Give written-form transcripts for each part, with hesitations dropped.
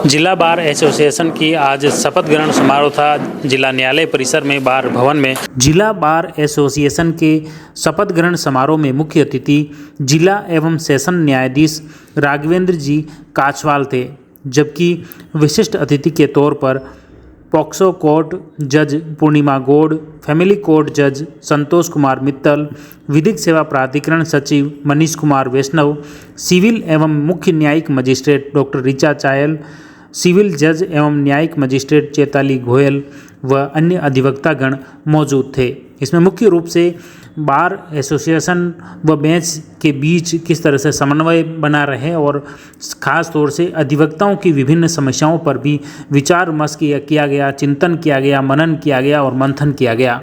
जिला bar association की आज शपथ ग्रहण समारोह था जिला न्यायालय परिसर में बार भवन में। जिला बार एसोसिएशन के शपथ ग्रहण समारोह में मुख्य अतिथि जिला एवं सेशन न्यायाधीश राघवेंद्र जी काछवाल थे, जबकि विशिष्ट अतिथि के तौर पर पॉक्सो कोर्ट जज पूर्णिमा गौड़, फैमिली कोर्ट जज संतोष कुमार मित्तल, विधिक सेवा प्राधिकरण सचिव मनीष कुमार वैष्णव, सिविल एवं मुख्य न्यायिक magistrate doctor Richa Chayal, civil जज एवं न्यायिक मजिस्ट्रेट चैताली गोयल व अन्य अधिवक्तागण मौजूद थे। इसमें मुख्य रूप से बार एसोसिएशन व बेंच के बीच किस तरह से समन्वय बना रहे और ख़ास तौर से अधिवक्ताओं की विभिन्न समस्याओं पर भी विचार विमर्श किया गया, चिंतन किया गया, मनन किया गया और मंथन किया गया।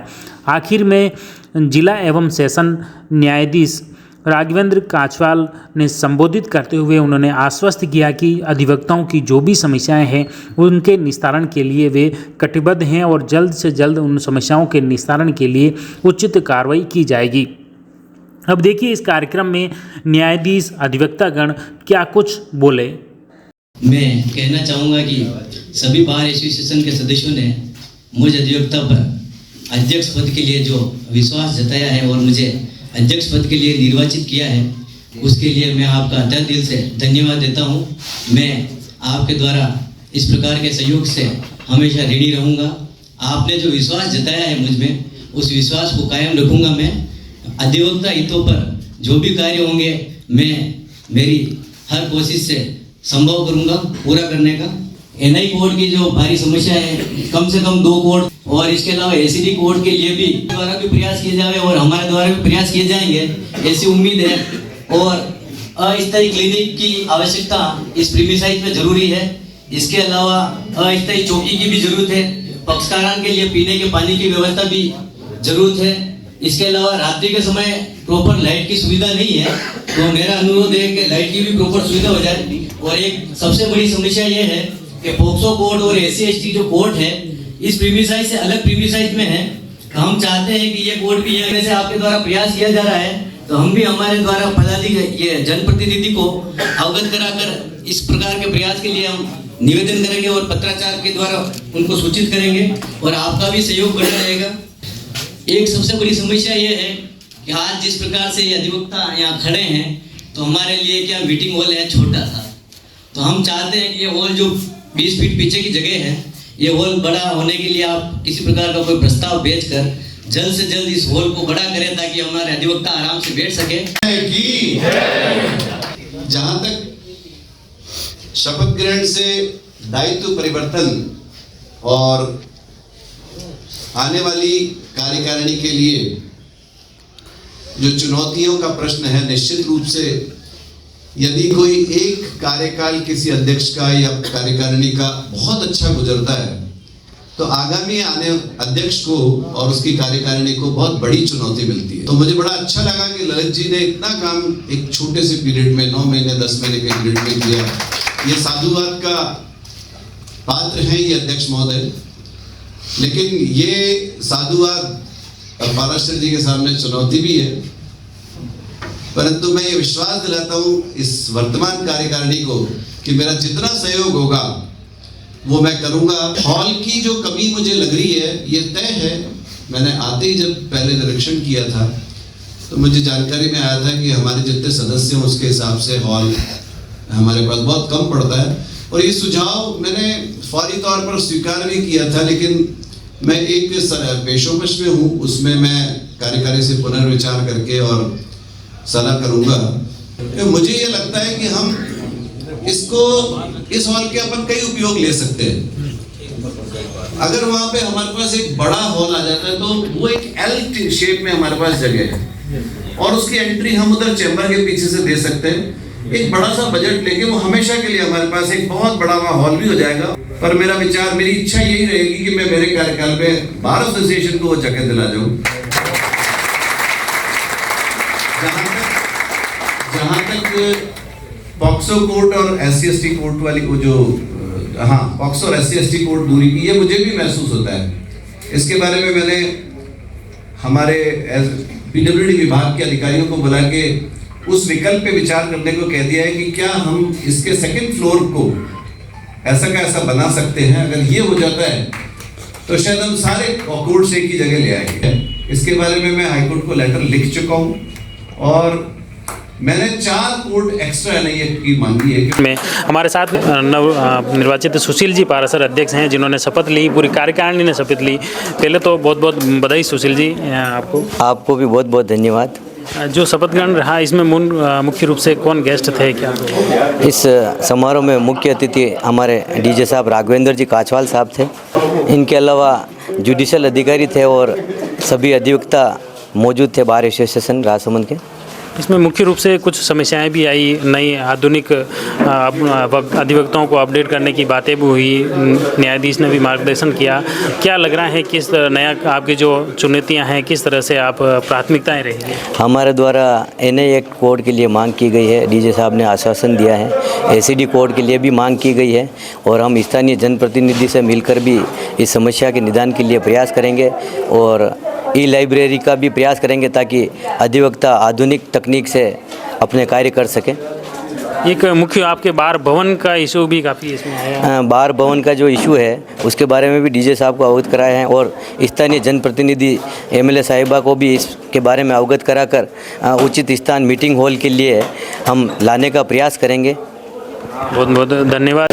आखिर में जिला एवं सेशन न्यायाधीश राघवेंद्र काछवाल ने संबोधित करते हुए उन्होंने आश्वस्त किया कि अधिवक्ताओं की जो भी समस्याएं हैं उनके निस्तारण के लिए वे कटिबद्ध हैं और जल्द से जल्द उन समस्याओं के निस्तारण के लिए उचित कार्रवाई की जाएगी। अब देखिए इस कार्यक्रम में न्यायाधीश अधिवक्तागण क्या कुछ बोले। मैं कहना चाहूँगा कि सभी बार एसोसिएशन के सदस्यों ने मुझ अधिवक्ता पर अध्यक्ष पद के लिए जो विश्वास जताया है और मुझे अध्यक्ष पद के लिए निर्वाचित किया है, उसके लिए मैं आपका तहे दिल से धन्यवाद देता हूं। मैं आपके द्वारा इस प्रकार के सहयोग से हमेशा ऋणी रहूंगा। आपने जो विश्वास जताया है मुझ में, उस विश्वास को कायम रखूंगा। मैं अधिवक्ता हितों पर जो भी कार्य होंगे मैं मेरी हर कोशिश से संभव करूंगा पूरा करने का। एनआई कोर्ट की जो भारी समस्या है, कम से कम 2 कोर्ट और इसके अलावा एसीडी कोर्ट के लिए भी द्वारा भी प्रयास किए जाए और हमारे द्वारा भी प्रयास किए जाएंगे, ऐसी उम्मीद है। और अस्थायी क्लिनिक की आवश्यकता इस प्रीमिसाइज में जरूरी है। इसके अलावा अस्थायी चौकी की भी जरूरत है। पक्षकारों के लिए पीने के पानी की व्यवस्था भी जरूरत है। इसके अलावा रात्रि के समय प्रॉपर लाइट की सुविधा नहीं है, तो मेरा अनुरोध है कि लाइट की भी प्रॉपर सुविधा हो जाए। और एक सबसे बड़ी समस्या ये है कि पॉक्सो कोर्ट और एससी/एसटी जो कोर्ट है इस प्रीमिसाइज से अलग प्रीमिसाइज में है। हम चाहते हैं कि ये कोर्ट भी यहाँ से आपके द्वारा प्रयास किया जा रहा है, तो हम भी हमारे द्वारा ये जनप्रतिनिधि को अवगत कराकर इस प्रकार के प्रयास के लिए हम निवेदन करेंगे और पत्राचार के द्वारा उनको सूचित करेंगे और आपका भी सहयोग बना रहेगा। एक सबसे बड़ी समस्या ये है कि आज जिस प्रकार से ये अधिवक्ता यहाँ खड़े हैं, तो हमारे लिए क्या मीटिंग हॉल है छोटा सा, तो हम चाहते हैं कि ये हॉल जो 20 फीट पीछे की जगह है, ये हॉल बड़ा होने के लिए आप किसी प्रकार का कोई प्रस्ताव भेजकर जल्द से जल्द इस हॉल को बड़ा करें ताकि हमारे अधिवक्ता आराम से बैठ सके। जहां तक शपथ ग्रहण से दायित्व परिवर्तन और आने वाली कार्यकारिणी के लिए जो चुनौतियों का प्रश्न है, निश्चित रूप से यदि कोई एक कार्यकाल किसी अध्यक्ष का या कार्यकारिणी का बहुत अच्छा गुजरता है, तो आगामी आने अध्यक्ष को और उसकी कार्यकारिणी को बहुत बड़ी चुनौती मिलती है। तो मुझे बड़ा अच्छा लगा कि ललित जी ने इतना काम एक छोटे से पीरियड में 9 महीने 10 महीने के पीरियड में किया। ये साधुवाद का पात्र है ये अध्यक्ष महोदय, लेकिन ये साधुवाद पाराशर जी के सामने चुनौती भी है। परंतु मैं ये विश्वास दिलाता हूँ इस वर्तमान कार्यकारिणी को कि मेरा जितना सहयोग होगा वो मैं करूँगा। हॉल की जो कमी मुझे लग रही है ये तय है। मैंने आते ही जब पहले निरीक्षण किया था तो मुझे जानकारी में आया था कि हमारे जितने सदस्य हैं उसके हिसाब से हॉल हमारे पास बहुत कम पड़ता है। और ये सुझाव मैंने फौरी तौर पर स्वीकार भी किया था, लेकिन मैं एक पेशोपश में हूँ, उसमें मैं कार्यकारी से पुनर्विचार करके और सलाह करूंगा। मुझे ये लगता है कि हम इसको इस हॉल के अपन कई उपयोग ले सकते हैं। अगर वहां पे हमारे पास एक बड़ा हॉल आ जाता है तो वो एक एल शेप में हमारे पास जगह है और उसकी एंट्री हम उधर चैम्बर के पीछे से दे सकते हैं। एक बड़ा सा बजट लेके वो हमेशा के लिए हमारे पास एक बहुत बड़ा वहां हॉल भी हो जाएगा। पर मेरा विचार, मेरी इच्छा यही रहेगी कि मैं मेरे कार्यकाल में बार एसोसिएशन को वो जगह दिला जाऊं। जहाँ तक पॉक्सो कोर्ट और एससी/एसटी कोर्ट वाली वो जो पॉक्सो और एससी/एसटी कोर्ट दूरी की, ये मुझे भी महसूस होता है। इसके बारे में मैंने हमारे पीडब्ल्यूडी विभाग के अधिकारियों को बुला के उस विकल्प पे विचार करने को कह दिया है कि क्या हम इसके 2nd फ्लोर को ऐसा का ऐसा बना सकते हैं। अगर ये हो जाता है तो शायद हम सारे कोर्ट से एक ही जगह ले आएंगे। इसके बारे में मैं हाईकोर्ट को लेटर लिख चुका हूँ और मैंने 4 कोर्ट एक्स्ट्रा एनआईए की मांगी है। में हमारे साथ नव निर्वाचित सुशील जी पारासर अध्यक्ष हैं, जिन्होंने शपथ ली, पूरी कार्यकारिणी ने शपथ ली। पहले तो बहुत बहुत बधाई सुशील जी आपको भी बहुत बहुत धन्यवाद। जो शपथ ग्रहण रहा, इसमें मुख्य रूप से कौन गेस्ट थे क्या? इस समारोह में मुख्य अतिथि हमारे डीजे साहब राघवेंद्र जी काछवाल साहब थे। इनके अलावा जुडिशल अधिकारी थे और सभी अधिवक्ता मौजूद थे बार एसोसिएशन राजसमंद के। इसमें मुख्य रूप से कुछ समस्याएं भी आई, नई आधुनिक अधिवक्ताओं को अपडेट करने की बातें भी हुई, न्यायाधीश ने भी मार्गदर्शन किया। क्या लग रहा है किस नया आपकी जो चुनौतियां हैं, किस तरह से आप प्राथमिकताएं रहेंगी? हमारे द्वारा एनआई एक्ट कोड के लिए मांग की गई है, डीजे साहब ने आश्वासन दिया है। एसीडी कोड के लिए भी मांग की गई है और हम स्थानीय जनप्रतिनिधि से मिलकर भी इस समस्या के निदान के लिए प्रयास करेंगे और ई लाइब्रेरी का भी प्रयास करेंगे ताकि अधिवक्ता आधुनिक तकनीक से अपने कार्य कर सकें। एक मुख्य आपके बार भवन का इशू भी काफ़ी इसमें आया। बार भवन का जो इशू है उसके बारे में भी डीजे साहब को अवगत कराए हैं और स्थानीय जनप्रतिनिधि एमएलए साहिबा को भी इसके बारे में अवगत कराकर उचित स्थान मीटिंग हॉल के लिए हम लाने का प्रयास करेंगे। बहुत बहुत धन्यवाद।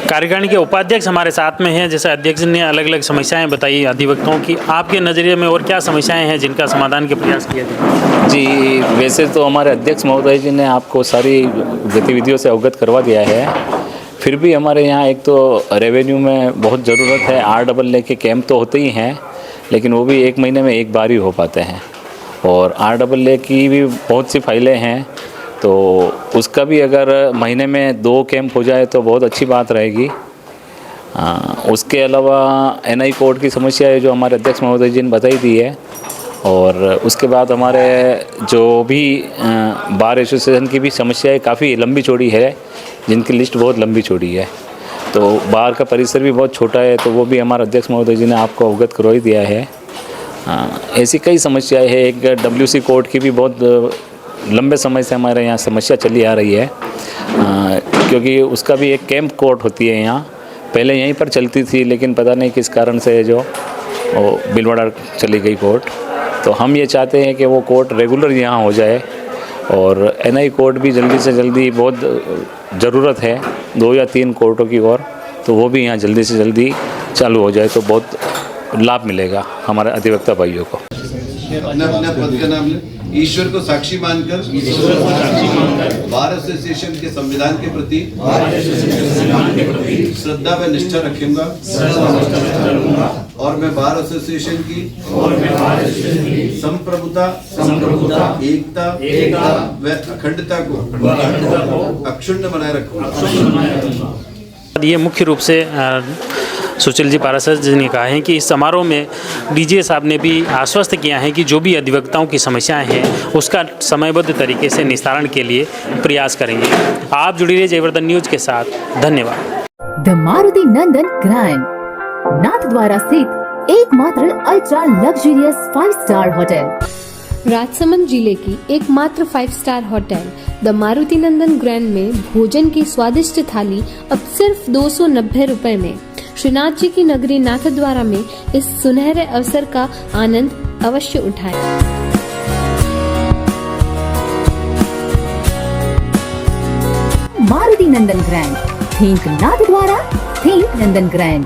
कार्यकारिणी के उपाध्यक्ष हमारे साथ में हैं। जैसे अध्यक्ष ने अलग अलग समस्याएं बताई अधिवक्ताओं की, आपके नज़रिए में और क्या समस्याएं हैं जिनका समाधान के प्रयास किए थे? जी, वैसे तो हमारे अध्यक्ष महोदय जी ने आपको सारी गतिविधियों से अवगत करवा दिया है। फिर भी हमारे यहाँ एक तो रेवेन्यू में बहुत ज़रूरत है। RAA के कैंप तो होते ही हैं, लेकिन वो भी 1 महीने में एक बार ही हो पाते हैं और RAA की भी बहुत सी फाइलें हैं, तो उसका भी अगर महीने में 2 कैंप हो जाए तो बहुत अच्छी बात रहेगी। उसके अलावा एनआई कोड की समस्या है जो हमारे अध्यक्ष महोदय जी ने बताई दी है और उसके बाद हमारे जो भी बार एसोसिएशन की भी समस्याएं काफ़ी लंबी चौड़ी है, जिनकी लिस्ट बहुत लंबी चौड़ी है। तो बार का परिसर भी बहुत छोटा है, तो वो भी हमारे अध्यक्ष महोदय जी ने आपको अवगत करवा ही दिया है। ऐसी कई समस्याएं हैं। एक WC कोड की भी बहुत लंबे समय से हमारे यहाँ समस्या चली आ रही है, क्योंकि उसका भी एक कैंप कोर्ट होती है यहाँ। पहले यहीं पर चलती थी, लेकिन पता नहीं किस कारण से जो वो बिलवाड़ा चली गई कोर्ट। तो हम ये चाहते हैं कि वो कोर्ट रेगुलर यहाँ हो जाए और एनआई कोर्ट भी जल्दी से जल्दी, बहुत ज़रूरत है 2 या 3 कोर्टों की और, तो वो भी यहाँ जल्दी से जल्दी चालू हो जाए तो बहुत लाभ मिलेगा हमारे अधिवक्ता भाइयों को। अपना पद का नाम ले। ईश्वर को साक्षी मानकर बार एसोसिएशन के संविधान के प्रति श्रद्धा व निष्ठा रखूंगा और मैं बार एसोसिएशन की संप्रभुता, एकता व अखंडता को अक्षुण्ण बनाए रखूंगा। ये मुख्य रूप से सुशील जी पारासर जी ने कहा है कि इस समारोह में डीजे साहब ने भी आश्वस्त किया है कि जो भी अधिवक्ताओं की समस्याएं हैं उसका समयबद्ध तरीके से निस्तारण के लिए प्रयास करेंगे। आप जुड़ी रहिए जयवर्धन न्यूज के साथ। धन्यवाद। The Maruti Nandan grand Nathdwara स्थित एकमात्र ultra luxurious 5 star hotel, Rajsamand जिले की एकमात्र 5 star hotel the Maruti Nandan grand में भोजन की स्वादिष्ट थाली अब सिर्फ 290 रुपए में। श्रीनाथ जी की नगरी नाथद्वारा में इस सुनहरे अवसर का आनंद अवश्य उठाएं। मारुति नंदन ग्रैंड, थिंक नाथद्वारा, थिंक नंदन ग्रैंड।